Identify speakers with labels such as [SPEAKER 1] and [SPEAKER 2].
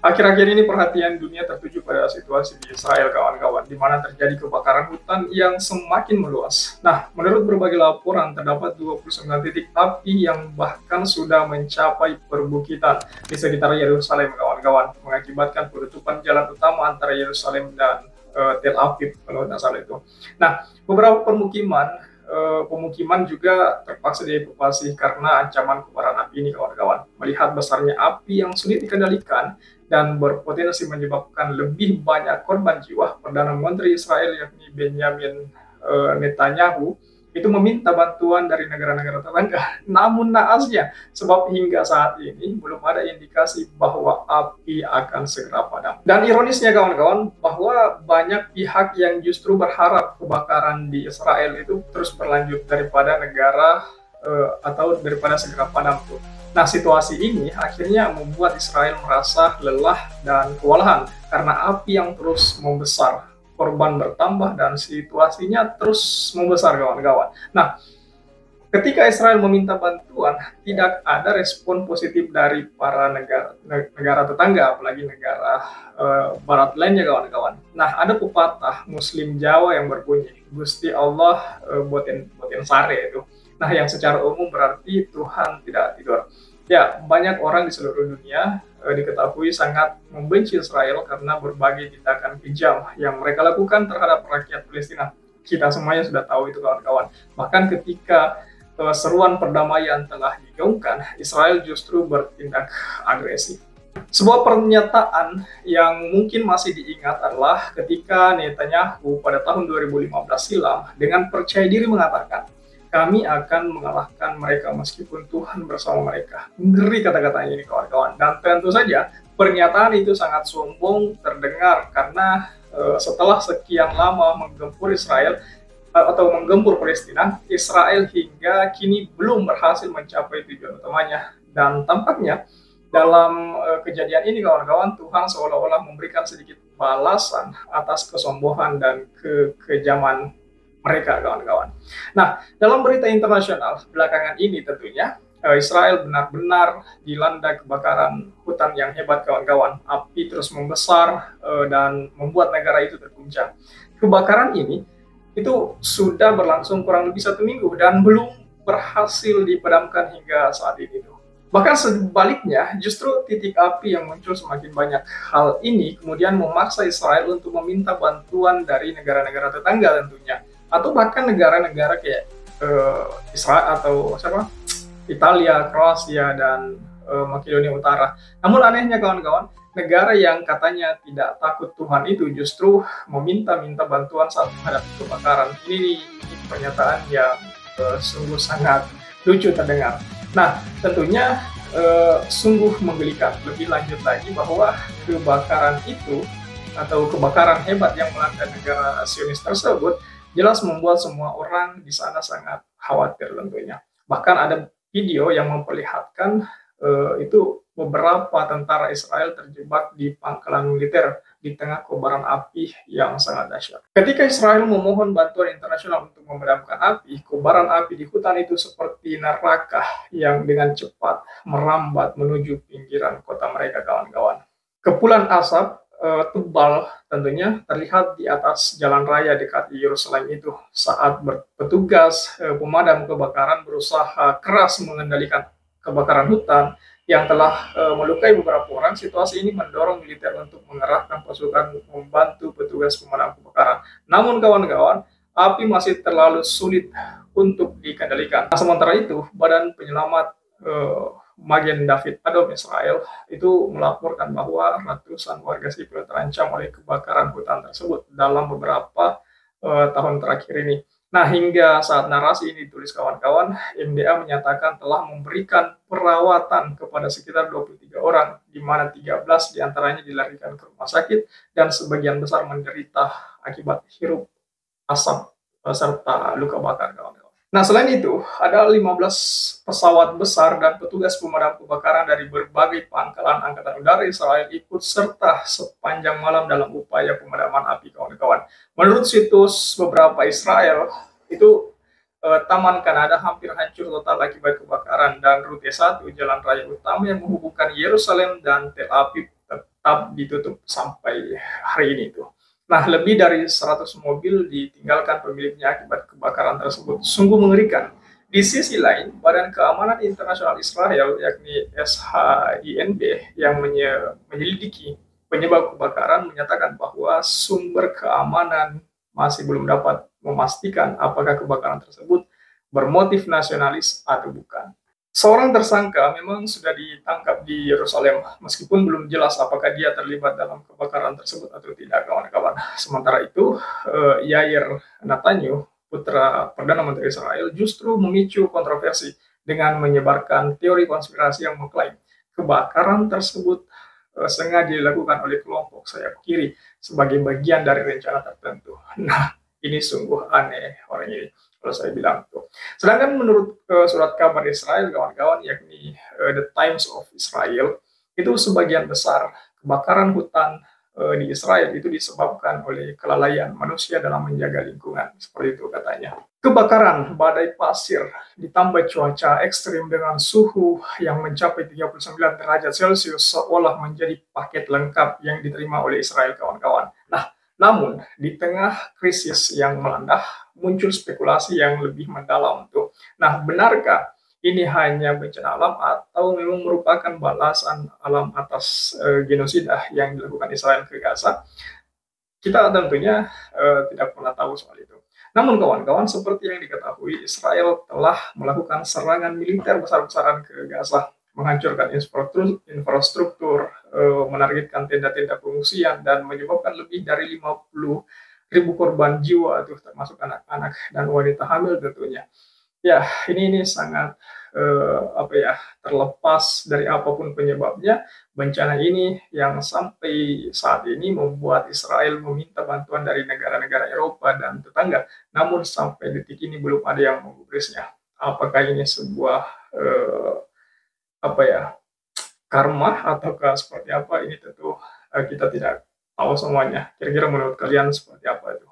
[SPEAKER 1] Akhir-akhir ini perhatian dunia tertuju pada situasi di Israel, kawan-kawan, di mana terjadi kebakaran hutan yang semakin meluas. Nah, menurut berbagai laporan, terdapat 29 titik api yang bahkan sudah mencapai perbukitan di sekitar Yerusalem, kawan-kawan, mengakibatkan penutupan jalan utama antara Yerusalem dan Tel Aviv, kalau tidak salah itu. Nah, beberapa pemukiman juga terpaksa dievakuasi karena ancaman kobaran api ini, kawan-kawan. Melihat besarnya api yang sulit dikendalikan dan berpotensi menyebabkan lebih banyak korban jiwa, Perdana Menteri Israel yakni Benjamin Netanyahu itu meminta bantuan dari negara-negara tetangga. Namun naasnya, sebab hingga saat ini belum ada indikasi bahwa api akan segera padam. Dan ironisnya, kawan-kawan, bahwa banyak pihak yang justru berharap kebakaran di Israel itu terus berlanjut daripada atau daripada segera padam tuh. Nah, situasi ini akhirnya membuat Israel merasa lelah dan kewalahan karena api yang terus membesar, korban bertambah, dan situasinya terus membesar, kawan-kawan. Nah, ketika Israel meminta bantuan, tidak ada respon positif dari para negara tetangga, apalagi negara barat lainnya, kawan-kawan. Nah, ada pepatah Muslim Jawa yang berbunyi, Gusti Allah boten sare itu. Nah, yang secara umum berarti Tuhan tidak tidur. Ya, banyak orang di seluruh dunia diketahui sangat membenci Israel karena berbagai tindakan kejam yang mereka lakukan terhadap rakyat Palestina. Kita semuanya sudah tahu itu, kawan-kawan. Bahkan ketika seruan perdamaian telah digaungkan, Israel justru bertindak agresif. Sebuah pernyataan yang mungkin masih diingat adalah ketika Netanyahu pada tahun 2015 silam dengan percaya diri mengatakan, kami akan mengalahkan mereka meskipun Tuhan bersama mereka. Ngeri kata-katanya ini, kawan-kawan. Dan tentu saja pernyataan itu sangat sombong terdengar karena setelah sekian lama menggempur Israel atau menggempur Palestina, Israel hingga kini belum berhasil mencapai tujuan utamanya. Dan tampaknya dalam kejadian ini, kawan-kawan, Tuhan seolah-olah memberikan sedikit balasan atas kesombongan dan kekejaman mereka, kawan-kawan. Nah, dalam berita internasional belakangan ini tentunya Israel benar-benar dilanda kebakaran hutan yang hebat, kawan-kawan. Api terus membesar dan membuat negara itu terguncang. Kebakaran ini itu sudah berlangsung kurang lebih 1 minggu dan belum berhasil dipadamkan hingga saat ini. Bahkan sebaliknya, justru titik api yang muncul semakin banyak. Hal ini kemudian memaksa Israel untuk meminta bantuan dari negara-negara tetangga tentunya, atau bahkan negara-negara kayak Israel atau Italia, Kroasia, dan Makedonia Utara. Namun anehnya, kawan-kawan, negara yang katanya tidak takut Tuhan itu justru meminta-minta bantuan saat menghadapi kebakaran. Ini pernyataan yang sungguh sangat lucu terdengar. Nah, tentunya sungguh menggelikan. Lebih lanjut lagi bahwa kebakaran itu atau kebakaran hebat yang melanda negara Zionis tersebut jelas membuat semua orang di sana sangat khawatir tentunya. Bahkan ada video yang memperlihatkan itu beberapa tentara Israel terjebak di pangkalan militer di tengah kobaran api yang sangat dahsyat. Ketika Israel memohon bantuan internasional untuk memadamkan api, kobaran api di hutan itu seperti neraka yang dengan cepat merambat menuju pinggiran kota mereka, kawan-kawan. Kepulan asap tebal tentunya terlihat di atas jalan raya dekat Yerusalem itu saat petugas pemadam kebakaran berusaha keras mengendalikan kebakaran hutan yang telah melukai beberapa orang. Situasi ini mendorong militer untuk mengerahkan pasukan membantu petugas pemadam kebakaran. Namun, kawan-kawan, api masih terlalu sulit untuk dikendalikan. Nah, sementara itu, Badan Penyelamat Magen David Adom Israel itu melaporkan bahwa ratusan warga sipil terancam oleh kebakaran hutan tersebut dalam beberapa tahun terakhir ini. Nah, hingga saat narasi ini ditulis, kawan-kawan, MDA menyatakan telah memberikan perawatan kepada sekitar 23 orang, di mana 13 diantaranya dilarikan ke rumah sakit dan sebagian besar menderita akibat hirup asap serta luka bakar, kawan-kawan. Nah, selain itu, ada 15 pesawat besar dan petugas pemadam kebakaran dari berbagai pangkalan Angkatan Udara Israel ikut serta sepanjang malam dalam upaya pemadaman api, kawan-kawan. Menurut situs beberapa Israel, itu Taman Kanada hampir hancur total akibat kebakaran dan rute 1 jalan raya utama yang menghubungkan Yerusalem dan Tel Aviv tetap ditutup sampai hari ini tuh. Nah, lebih dari 100 mobil ditinggalkan pemiliknya akibat kebakaran tersebut. Sungguh mengerikan. Di sisi lain, Badan Keamanan Internasional Israel, yakni SHINB, yang menyelidiki penyebab kebakaran, menyatakan bahwa sumber keamanan masih belum dapat memastikan apakah kebakaran tersebut bermotif nasionalis atau bukan. Seorang tersangka memang sudah ditangkap di Yerusalem, meskipun belum jelas apakah dia terlibat dalam kebakaran tersebut atau tidak, kawan-kawan. Sementara itu, Yair Netanyahu, putra Perdana Menteri Israel, justru memicu kontroversi dengan menyebarkan teori konspirasi yang mengklaim kebakaran tersebut sengaja dilakukan oleh kelompok sayap kiri sebagai bagian dari rencana tertentu. Nah, ini sungguh aneh orang ini, kalau saya bilang tuh. Sedangkan menurut surat kabar Israel, kawan-kawan, yakni The Times of Israel, itu sebagian besar kebakaran hutan di Israel itu disebabkan oleh kelalaian manusia dalam menjaga lingkungan, seperti itu katanya. Kebakaran badai pasir ditambah cuaca ekstrim dengan suhu yang mencapai 39 derajat Celcius seolah menjadi paket lengkap yang diterima oleh Israel, kawan-kawan. Nah, namun di tengah krisis yang melanda, muncul spekulasi yang lebih mendalam tuh. Nah, benarkah ini hanya bencana alam atau memang merupakan balasan alam atas genosida yang dilakukan Israel ke Gaza? Kita tentunya tidak pernah tahu soal itu. Namun kawan-kawan, seperti yang diketahui, Israel telah melakukan serangan militer besar-besaran ke Gaza, menghancurkan infrastruktur, menargetkan tenda-tenda pengungsian, dan menyebabkan lebih dari 50.000 korban jiwa, termasuk anak-anak dan wanita hamil tentunya. Ya, ini sangat terlepas dari apapun penyebabnya, bencana ini yang sampai saat ini membuat Israel meminta bantuan dari negara-negara Eropa dan tetangga, namun sampai detik ini belum ada yang menggubrisnya. Apakah ini sebuah karma ataukah seperti apa? Ini tentu kita tidak tahu semuanya. Kira-kira menurut kalian seperti apa itu?